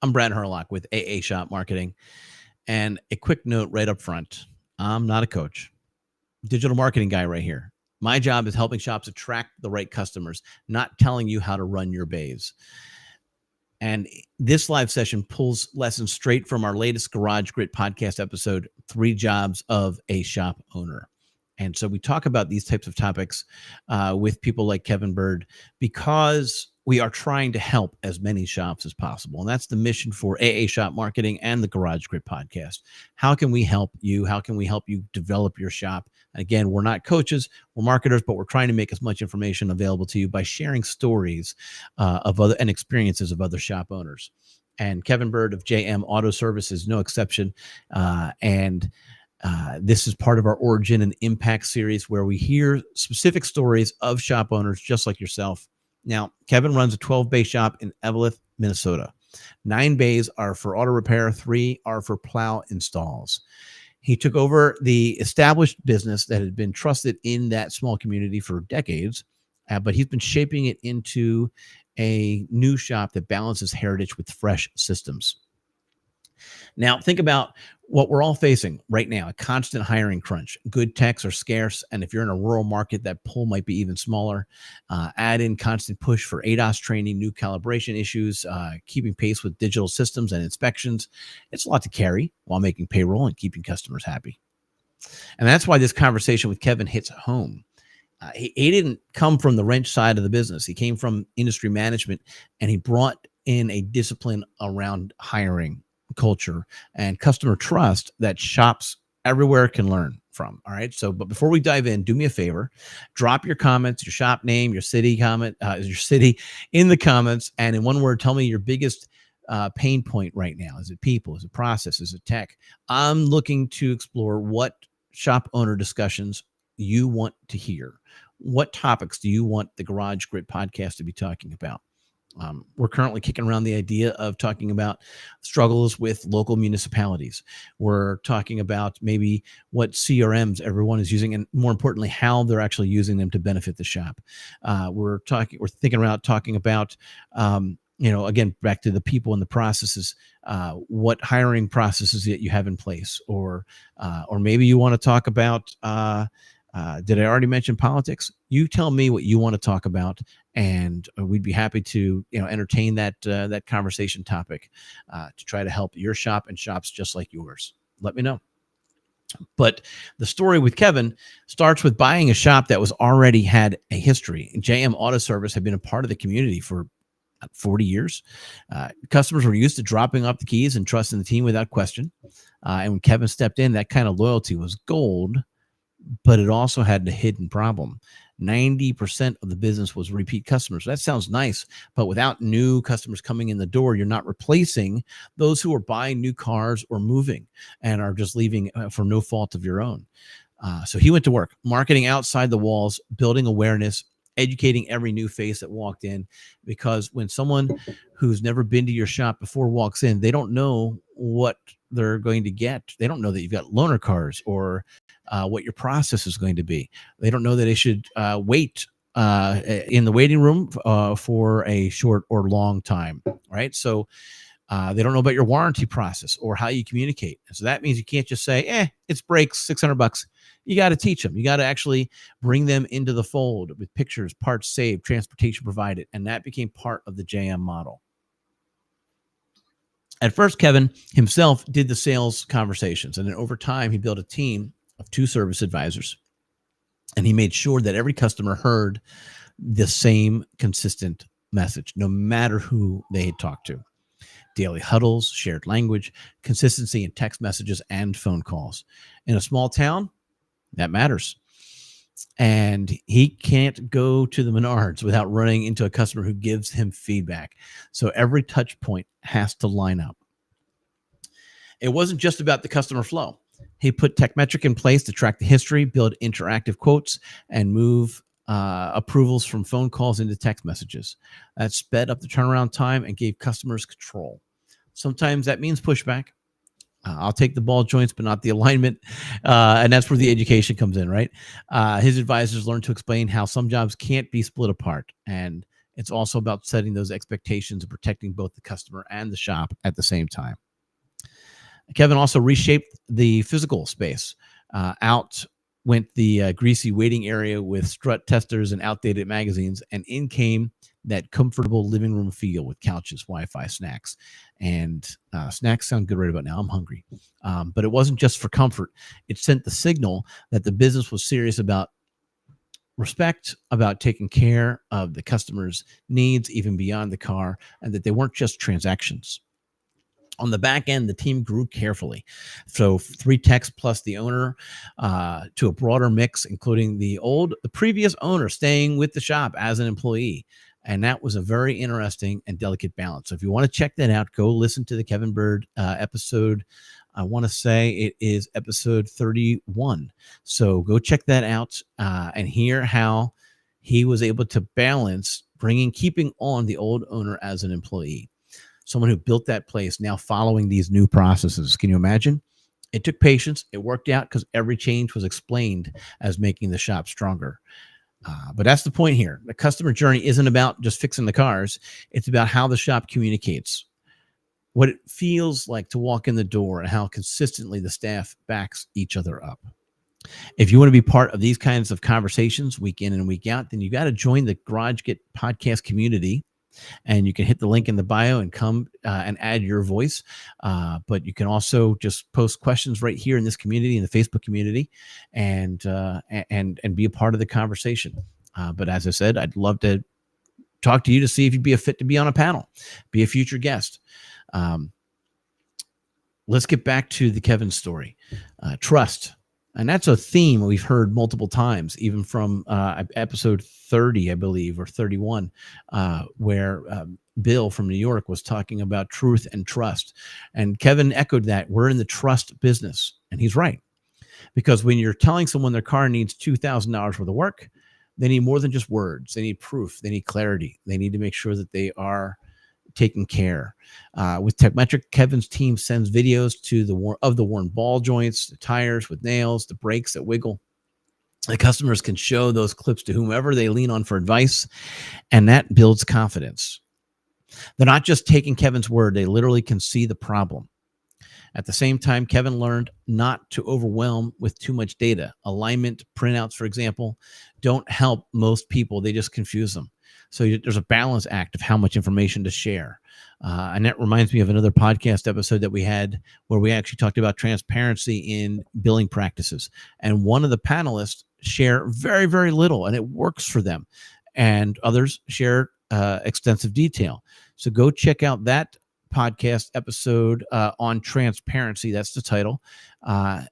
I'm Brad Herlock with AA Shop Marketing. And a quick note right up front, I'm not a coach, digital marketing guy right here. My job is helping shops attract the right customers, not telling you how to run your bays. And this live session pulls lessons straight from our latest Garage Grit podcast episode, 3 Jobs of a Shop Owner. And so we talk about these types of topics with people like Kevin Bird because we are trying to help as many shops as possible. And that's the mission for AA Shop Marketing and the Garage Grit podcast. How can we help you? How can we help you develop your shop? And again, we're not coaches, we're marketers, but we're trying to make as much information available to you by sharing stories of other and experiences of other shop owners. And Kevin Bird of JM Auto Service is no exception. This is part of our Origin and Impact series where we hear specific stories of shop owners just like yourself. Now, Kevin runs a 12-bay shop in Eveleth, Minnesota. 9 bays are for auto repair, 3 are for plow installs. He took over the established business that had been trusted in that small community for decades, but he's been shaping it into a new shop that balances heritage with fresh systems. Now, think about what we're all facing right now, a constant hiring crunch. Good techs are scarce, and if you're in a rural market, that pool might be even smaller. Add in constant push for ADAS training, new calibration issues, keeping pace with digital systems and inspections. It's a lot to carry while making payroll and keeping customers happy. And that's why this conversation with Kevin hits home. He didn't come from the wrench side of the business. He came from industry management, and he brought in a discipline around hiring, culture, and customer trust that shops everywhere can learn from. All right. So, but before we dive in, do me a favor, drop your comments, your shop name, your city your city in the comments. And in one word, tell me your biggest pain point right now. Is it people? Is it process? Is it tech? I'm looking to explore what shop owner discussions you want to hear. What topics do you want the Garage Grit podcast to be talking about? We're currently kicking around the idea of talking about struggles with local municipalities. We're talking about maybe what CRMs everyone is using, and more importantly, how they're actually using them to benefit the shop. We're thinking about talking about, again, back to the people and the processes, what hiring processes that you have in place, or maybe you want to talk about, did I already mention politics? You tell me what you want to talk about, and we'd be happy to entertain that conversation topic to try to help your shop and shops just like yours. Let me know. But the story with Kevin starts with buying a shop that was already had a history. JM Auto Service had been a part of the community for 40 years. Customers were used to dropping off the keys and trusting the team without question. And when Kevin stepped in, that kind of loyalty was gold. But it also had a hidden problem. 90% of the business was repeat customers. That sounds nice, but without new customers coming in the door, you're not replacing those who are buying new cars or moving and are just leaving for no fault of your own. So he went to work, marketing outside the walls, building awareness, educating every new face that walked in, because when someone who's never been to your shop before walks in, they don't know what they're going to get. They don't know that you've got loaner cars or what your process is going to be. They don't know that they should wait in the waiting room for a short or long time, right? So they don't know about your warranty process or how you communicate. And so that means you can't just say, it's brakes, $600. You got to teach them. You got to actually bring them into the fold with pictures, parts saved, transportation provided. And that became part of the JM model. At first, Kevin himself did the sales conversations. And then over time, he built a team of 2 service advisors. And he made sure that every customer heard the same consistent message, no matter who they had talked to. Daily huddles, shared language, consistency in text messages and phone calls. In a small town, that matters. And he can't go to the Menards without running into a customer who gives him feedback. So every touch point has to line up. It wasn't just about the customer flow. He put Techmetric in place to track the history, build interactive quotes, and move approvals from phone calls into text messages. That sped up the turnaround time and gave customers control. Sometimes that means pushback. I'll take the ball joints, but not the alignment. And that's where the education comes in, right? His advisors learned to explain how some jobs can't be split apart. And It's also about setting those expectations and protecting both the customer and the shop at the same time. Kevin also reshaped the physical space. Out went the greasy waiting area with strut testers and outdated magazines, and in came that comfortable living room feel with couches, Wi-Fi, snacks. And snacks sound good right about now. I'm hungry. But it wasn't just for comfort. It sent the signal that the business was serious about respect, about taking care of the customer's needs, even beyond the car, and that they weren't just transactions. On the back end, the team grew carefully. So 3 techs plus the owner to a broader mix, including the previous owner staying with the shop as an employee. And that was a very interesting and delicate balance. So if you want to check that out, go listen to the Kevin Bird episode. I want to say it is episode 31. So go check that out and hear how he was able to balance keeping on the old owner as an employee. Someone who built that place now following these new processes. Can you imagine? It took patience. It worked out because every change was explained as making the shop stronger. But that's the point here. The customer journey isn't about just fixing the cars. It's about how the shop communicates, what it feels like to walk in the door, and how consistently the staff backs each other up. If you want to be part of these kinds of conversations week in and week out, then you got to join the GarageGate podcast community. And you can hit the link in the bio and come and add your voice. But you can also just post questions right here in this community, in the Facebook community, and be a part of the conversation. But as I said, I'd love to talk to you to see if you'd be a fit to be on a panel, be a future guest. Let's get back to the Kevin story. Trust. And that's a theme we've heard multiple times, even from episode 30, I believe, or 31, where Bill from New York was talking about truth and trust. And Kevin echoed that. We're in the trust business. And he's right. Because when you're telling someone their car needs $2,000 worth of work, they need more than just words. They need proof. They need clarity. They need to make sure that they are taken care. With Techmetric, Kevin's team sends videos of the worn ball joints, the tires with nails, the brakes that wiggle. The customers can show those clips to whomever they lean on for advice, and that builds confidence. They're not just taking Kevin's word, they literally can see the problem. At the same time, Kevin learned not to overwhelm with too much data. Alignment printouts, for example, don't help most people. They just confuse them. So there's a balance act of how much information to share. And that reminds me of another podcast episode that we had where we actually talked about transparency in billing practices. And one of the panelists share very, very little, and it works for them. And others share extensive detail. So go check out that podcast episode on transparency. That's the title.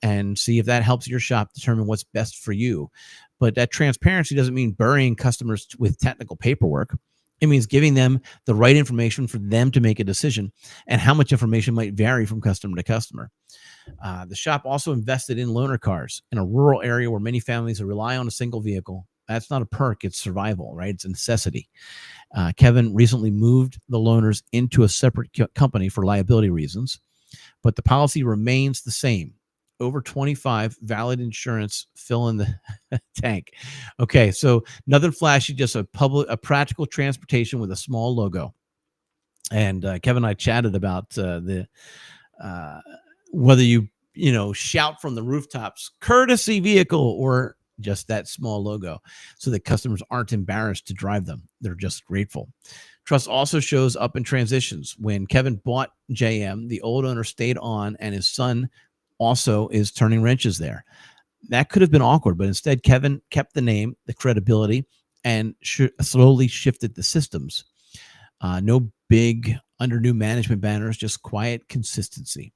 And see if that helps your shop determine what's best for you. But that transparency doesn't mean burying customers with technical paperwork. It means giving them the right information for them to make a decision, and how much information might vary from customer to customer. The shop also invested in loaner cars in a rural area where many families rely on a single vehicle. That's not a perk, it's survival, right? It's a necessity. Kevin recently moved the loaners into a separate company for liability reasons, but the policy remains the same. Over 25, valid insurance, fill in the tank. Okay, so nothing flashy, just a practical transportation with a small logo. And Kevin and I chatted about whether you shout from the rooftops, courtesy vehicle, or just that small logo, so that customers aren't embarrassed to drive them. They're just grateful. Trust also shows up in transitions. When Kevin bought JM, the old owner stayed on, and his son also is turning wrenches there. That could have been awkward, but instead Kevin kept the name, the credibility, and slowly shifted the systems. No big under new management banners, just quiet consistency.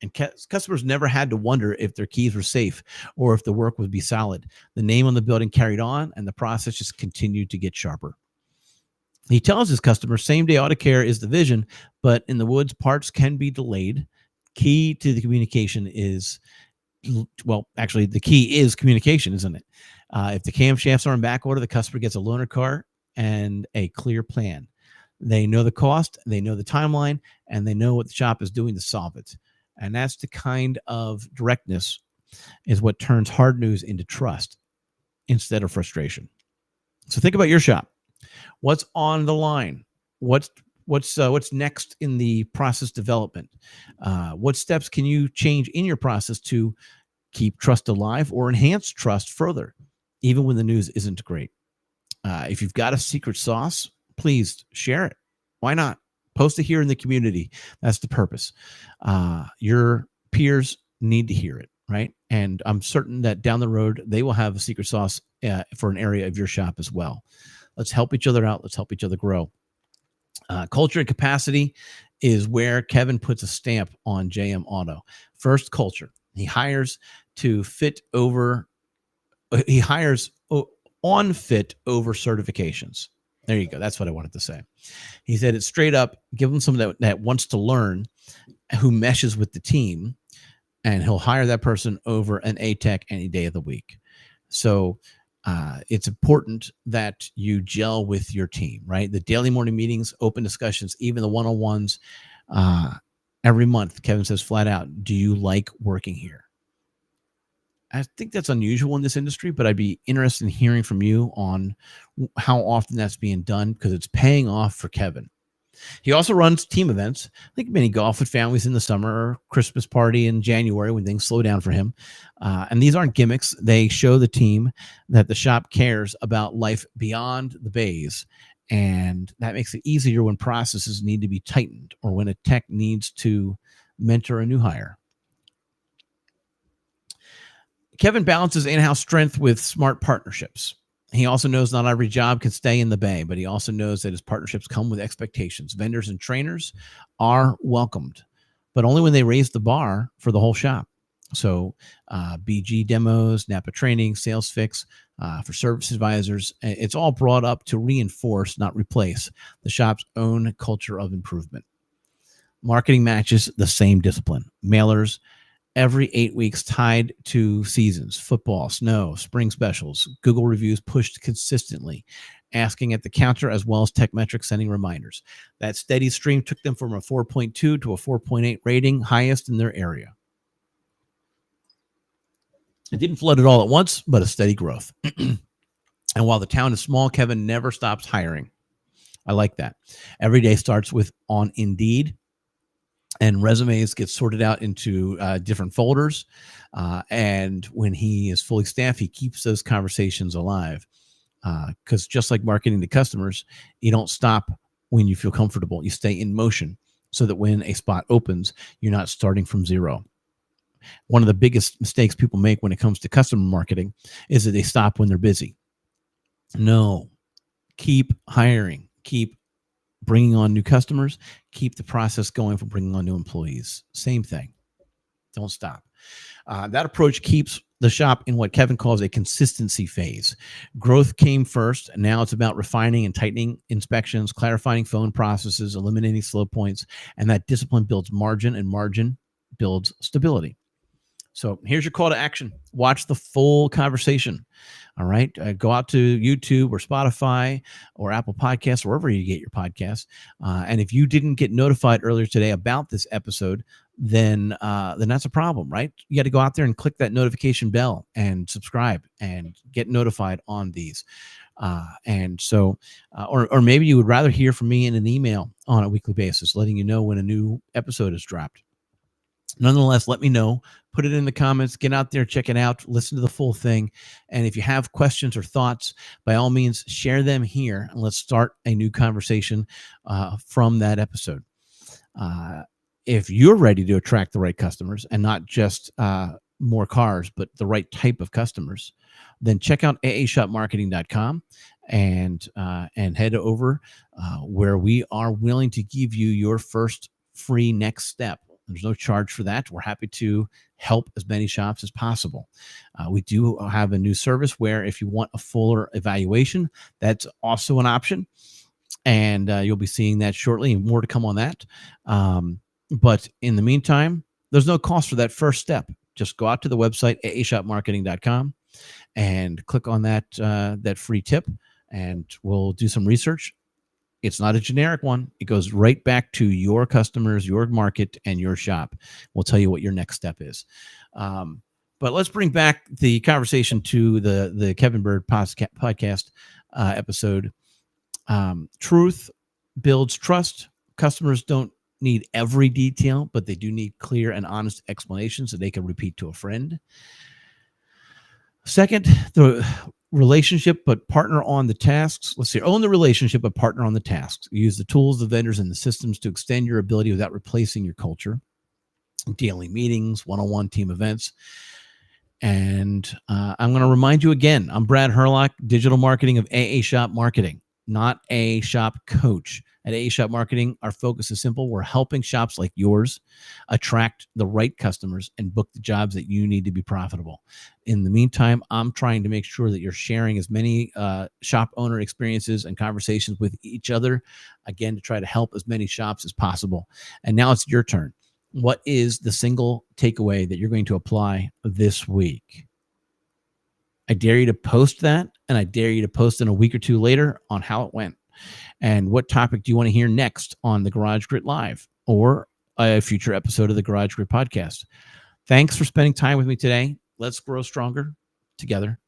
And customers never had to wonder if their keys were safe or if the work would be solid. The name on the building carried on, and the process just continued to get sharper. He tells his customers same-day auto care is the vision, but in the woods, parts can be delayed. Key to the communication is, well, actually, the key is communication, isn't it? If the camshafts are in back order, the customer gets a loaner car and a clear plan. They know the cost, they know the timeline, and they know what the shop is doing to solve it. And that's the kind of directness is what turns hard news into trust instead of frustration. So think about your shop. What's on the line? What's next in the process development? What steps can you change in your process to keep trust alive or enhance trust further, even when the news isn't great? If you've got a secret sauce, please share it. Why not? Post it here in the community. That's the purpose. Your peers need to hear it, right? And I'm certain that down the road, they will have a secret sauce for an area of your shop as well. Let's help each other out. Let's help each other grow. Culture and capacity is where Kevin puts a stamp on JM Auto. First, culture. He hires on fit over certifications. There you go. That's what I wanted to say. He said it straight up. Give him someone that wants to learn, who meshes with the team, and he'll hire that person over an A-Tech any day of the week. So it's important that you gel with your team, right? The daily morning meetings, open discussions, even the one-on-ones every month. Kevin says flat out, do you like working here? I think that's unusual in this industry, but I'd be interested in hearing from you on how often that's being done, because it's paying off for Kevin. He also runs team events, like mini golf with families in the summer, or Christmas party in January when things slow down for him. And these aren't gimmicks. They show the team that the shop cares about life beyond the bays. And that makes it easier when processes need to be tightened or when a tech needs to mentor a new hire. Kevin balances in-house strength with smart partnerships. He also knows not every job can stay in the Bay, but he also knows that his partnerships come with expectations. Vendors and trainers are welcomed, but only when they raise the bar for the whole shop. So BG demos, Napa training, sales fix for service advisors, it's all brought up to reinforce, not replace, the shop's own culture of improvement. Marketing matches the same discipline. Mailers every 8 weeks tied to seasons, football, snow, spring specials, Google reviews pushed consistently, asking at the counter as well as Techmetrics sending reminders. That steady stream took them from a 4.2 to a 4.8 rating, highest in their area. It didn't flood it all at once, but a steady growth. And while the town is small, Kevin never stops hiring. I like that. Every day starts with on Indeed, and resumes get sorted out into different folders. And when he is fully staffed, he keeps those conversations alive. Because just like marketing to customers, you don't stop when you feel comfortable. You stay in motion so that when a spot opens, you're not starting from zero. One of the biggest mistakes people make when it comes to customer marketing is that they stop when they're busy. No, keep hiring, keep bringing on new customers, keep the process going for bringing on new employees. Same thing. Don't stop. That approach keeps the shop in what Kevin calls a consistency phase. Growth came first, and now it's about refining and tightening inspections, clarifying phone processes, eliminating slow points, and that discipline builds margin, and margin builds stability. So here's your call to action. Watch the full conversation. All right. Go out to YouTube or Spotify or Apple Podcasts, wherever you get your podcasts. And if you didn't get notified earlier today about this episode, then that's a problem, right? You got to go out there and click that notification bell and subscribe and get notified on these. And so, or maybe you would rather hear from me in an email on a weekly basis, letting you know when a new episode is dropped. Nonetheless, let me know. Put it in the comments. Get out there, check it out, listen to the full thing. And if you have questions or thoughts, by all means, share them here, and let's start a new conversation from that episode. If you're ready to attract the right customers, and not just more cars, but the right type of customers, then check out aashopmarketing.com and head over where we are willing to give you your first free next step. There's no charge for that. We're happy to help as many shops as possible. We do have a new service where if you want a fuller evaluation, that's also an option. And you'll be seeing that shortly, and more to come on that. But in the meantime, there's no cost for that first step. Just go out to the website, aashopmarketing.com, and click on that free tip, and we'll do some research. It's not a generic one. It goes right back to your customers, your market, and your shop. We'll tell you what your next step is. But let's bring back the conversation to the Kevin Bird podcast episode. Truth builds trust. Customers don't need every detail, but they do need clear and honest explanations that they can repeat to a friend. Second, the relationship, but partner on the tasks. Let's see, own the relationship, but partner on the tasks. Use the tools, the vendors, and the systems to extend your ability without replacing your culture. Daily meetings, one-on-one team events. And I'm going to remind you again, I'm Brad Herlock, digital marketing of AA Shop Marketing, not A Shop Coach. At AA Shop Marketing, our focus is simple. We're helping shops like yours attract the right customers and book the jobs that you need to be profitable. In the meantime, I'm trying to make sure that you're sharing as many shop owner experiences and conversations with each other, again, to try to help as many shops as possible. And now it's your turn. What is the single takeaway that you're going to apply this week? I dare you to post that, and I dare you to post in a week or two later on how it went. And what topic do you want to hear next on the Garage Grit Live or a future episode of the Garage Grit Podcast? Thanks for spending time with me today. Let's grow stronger together.